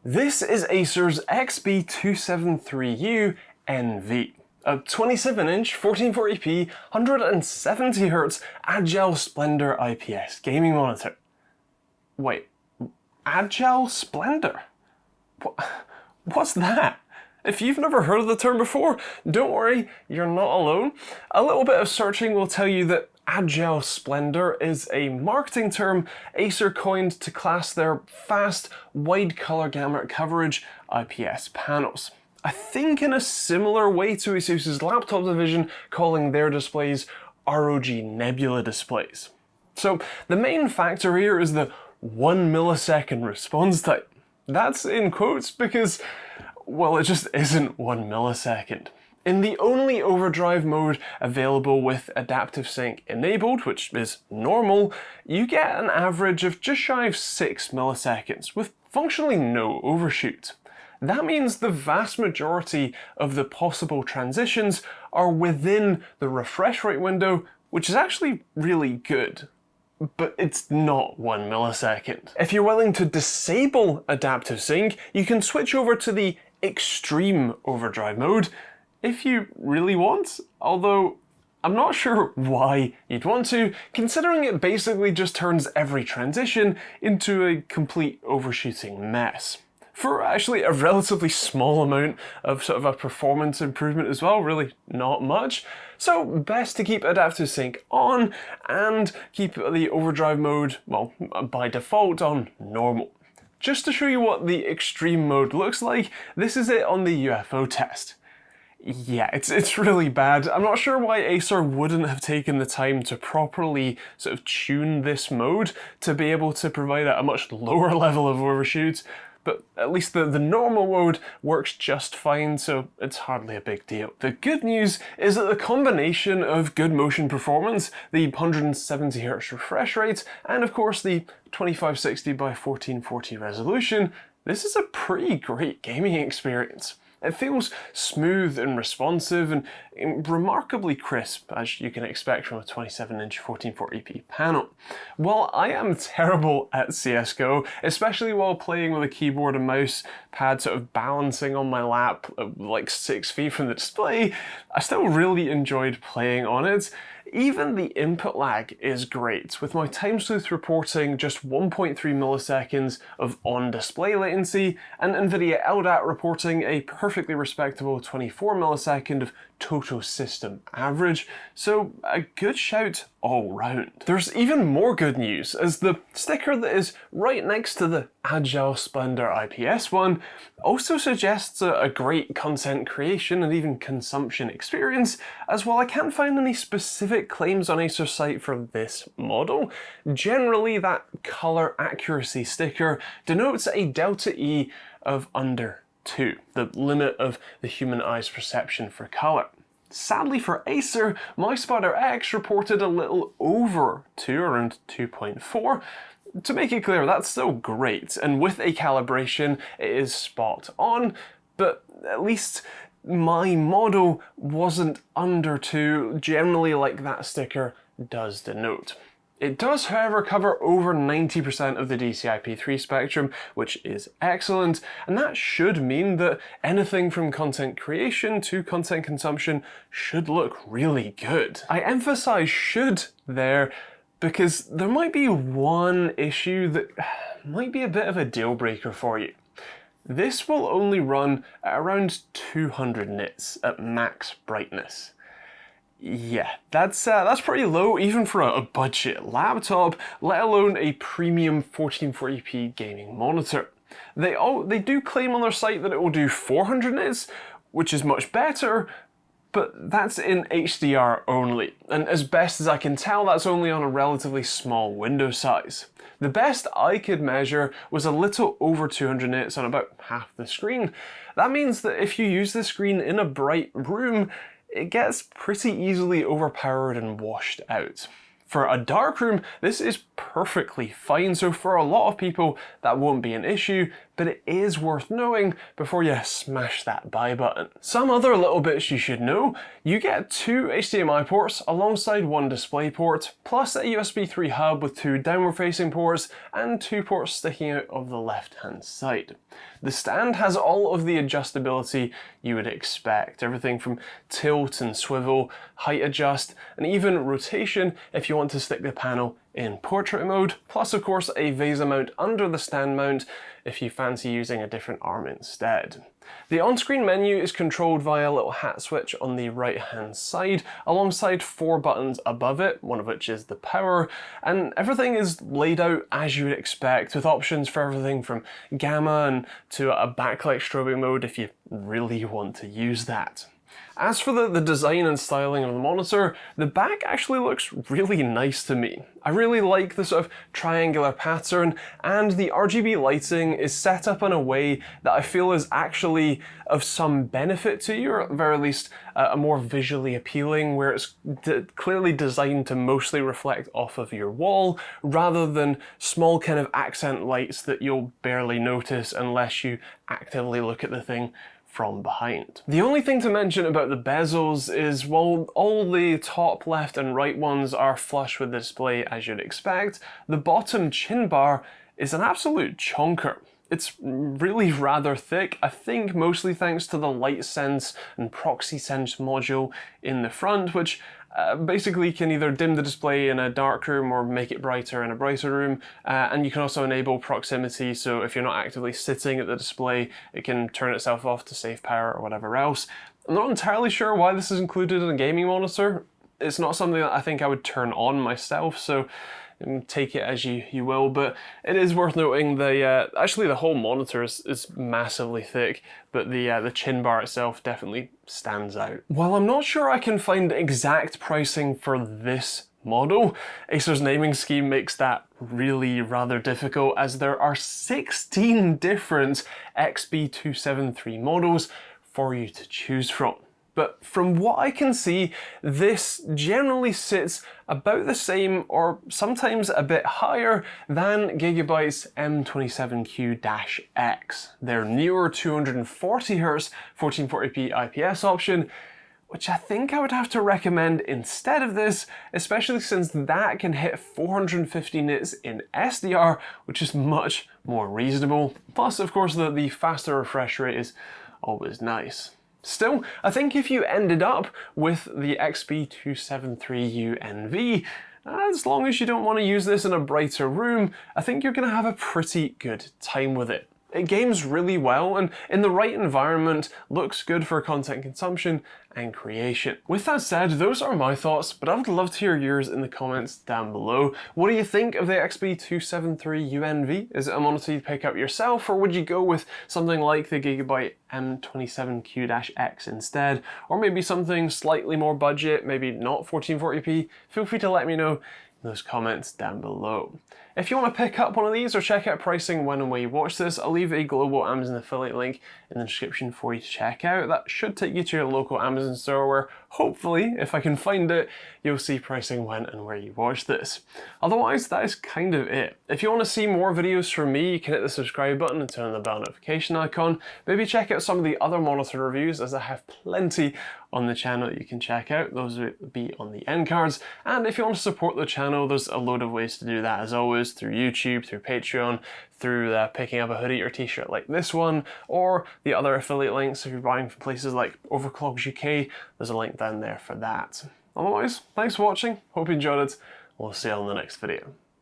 This is Acer's XB273U NV, a 27-inch 1440p 170Hz Agile-Splendor IPS gaming monitor. Wait, Agile-Splendor? What's that? If you've never heard of the term before, don't worry, you're not alone. A little bit of searching will tell you that Agile-Splendor is a marketing term Acer coined to class their fast, wide color gamut coverage IPS panels. I think in a similar way to ASUS's laptop division calling their displays ROG Nebula displays. So the main factor here is the 1 millisecond response time. That's in quotes because, well, it just isn't 1 millisecond. In the only overdrive mode available with adaptive sync enabled, which is normal, you get an average of just shy of 6 milliseconds, with functionally no overshoot. That means the vast majority of the possible transitions are within the refresh rate window, which is actually really good. But it's not 1 millisecond. If you're willing to disable adaptive sync, you can switch over to the extreme overdrive mode, if you really want, although I'm not sure why you'd want to, considering it basically just turns every transition into a complete overshooting mess. For actually a relatively small amount of sort of a performance improvement as well, really not much. So best to keep adaptive sync on and keep the overdrive mode, well, by default on normal. Just to show you what the extreme mode looks like, this is it on the UFO test. Yeah, it's really bad. I'm not sure why Acer wouldn't have taken the time to properly sort of tune this mode to be able to provide a much lower level of overshoot, but at least the normal mode works just fine, so it's hardly a big deal. The good news is that the combination of good motion performance, the 170Hz refresh rate, and of course the 2560 by 1440 resolution, this is a pretty great gaming experience. It feels smooth and responsive and remarkably crisp, as you can expect from a 27-inch 1440p panel. While I am terrible at CSGO, especially while playing with a keyboard and mouse pad sort of balancing on my lap like 6 feet from the display, I still really enjoyed playing on it. Even the input lag is great, with my time sleuth reporting just 1.3 milliseconds of on-display latency, and NVIDIA LDAT reporting a perfectly respectable 24 millisecond of total system average, so a good shout all round. There's even more good news, as the sticker that is right next to the Agile-Splendor IPS one also suggests a great content creation and even consumption experience, as while I can't find any specific claims on Acer's site for this model, generally that color accuracy sticker denotes a delta E of under 2, the limit of the human eye's perception for color. Sadly for Acer, my Spider X reported a little over 2, around 2.4. To make it clear, that's still great, and with a calibration it is spot on, but at least my model wasn't under 2, generally like that sticker does denote. It does, however, cover over 90% of the DCI-P3 spectrum, which is excellent, and that should mean that anything from content creation to content consumption should look really good. I emphasize should there because there might be one issue that might be a bit of a deal breaker for you. This will only run at around 200 nits at max brightness. Yeah, that's pretty low even for a budget laptop, let alone a premium 1440p gaming monitor. They do claim on their site that it will do 400 nits, which is much better, but that's in HDR only, and as best as I can tell, that's only on a relatively small window size. The best I could measure was a little over 200 nits on about half the screen. That means that if you use the screen in a bright room, it gets pretty easily overpowered and washed out. For a dark room, this is perfectly fine, so for a lot of people that won't be an issue, but it is worth knowing before you smash that buy button. Some other little bits you should know: you get 2 HDMI ports alongside 1 display port, plus a USB 3 hub with 2 downward facing ports and 2 ports sticking out of the left hand side. The stand has all of the adjustability you would expect, everything from tilt and swivel, height adjust, and even rotation if you want to stick the panel in portrait mode, plus of course a VESA mount under the stand mount if you fancy using a different arm instead. The on-screen menu is controlled via a little hat switch on the right hand side, alongside 4 buttons above it, one of which is the power, and everything is laid out as you would expect, with options for everything from gamma and to a backlight strobing mode if you really want to use that. As for the design and styling of the monitor, the back actually looks really nice to me. I really like the sort of triangular pattern, and the RGB lighting is set up in a way that I feel is actually of some benefit to you, or at the very least more visually appealing, where it's clearly designed to mostly reflect off of your wall, rather than small kind of accent lights that you'll barely notice unless you actively look at the thing from behind. The only thing to mention about the bezels is, while all the top left and right ones are flush with the display as you'd expect, the bottom chin bar is an absolute chonker. It's really rather thick, I think mostly thanks to the light sense and proxy sense module in the front, which basically can either dim the display in a dark room or make it brighter in a brighter room, and you can also enable proximity, so if you're not actively sitting at the display, it can turn itself off to save power or whatever else. I'm not entirely sure why this is included in a gaming monitor. It's not something that I think I would turn on myself, so take it as you will, but it is worth noting actually the whole monitor is massively thick, but the chin bar itself definitely stands out. While I'm not sure I can find exact pricing for this model, Acer's naming scheme makes that really rather difficult, as there are 16 different XB273 models for you to choose from. But from what I can see, this generally sits about the same, or sometimes a bit higher, than Gigabyte's M27Q-X, their newer 240Hz 1440p IPS option, which I think I would have to recommend instead of this, especially since that can hit 450 nits in SDR, which is much more reasonable. Plus, of course, the faster refresh rate is always nice. Still, I think if you ended up with the XB273U NV, as long as you don't want to use this in a brighter room, I think you're going to have a pretty good time with it. It games really well, and in the right environment looks good for content consumption and creation. With that said, those are my thoughts, but I would love to hear yours in the comments down below. What do you think of the XB273U NV? Is it a monitor you'd pick up yourself, or would you go with something like the Gigabyte M27Q-X instead? Or maybe something slightly more budget, maybe not 1440p? Feel free to let me know in those comments down below. If you want to pick up one of these or check out pricing when and where you watch this, I'll leave a global Amazon affiliate link in the description for you to check out. That should take you to your local Amazon store where, hopefully, if I can find it, you'll see pricing when and where you watch this. Otherwise, that is kind of it. If you want to see more videos from me, you can hit the subscribe button and turn on the bell notification icon. Maybe check out some of the other monitor reviews, as I have plenty on the channel that you can check out. Those would be on the end cards. And if you want to support the channel, there's a load of ways to do that, as always, through YouTube, through Patreon, through picking up a hoodie or t-shirt like this one, or the other affiliate links if you're buying from places like Overclocks UK. There's a link down there for that. Otherwise, thanks for watching, hope you enjoyed it, we'll see you on the next video.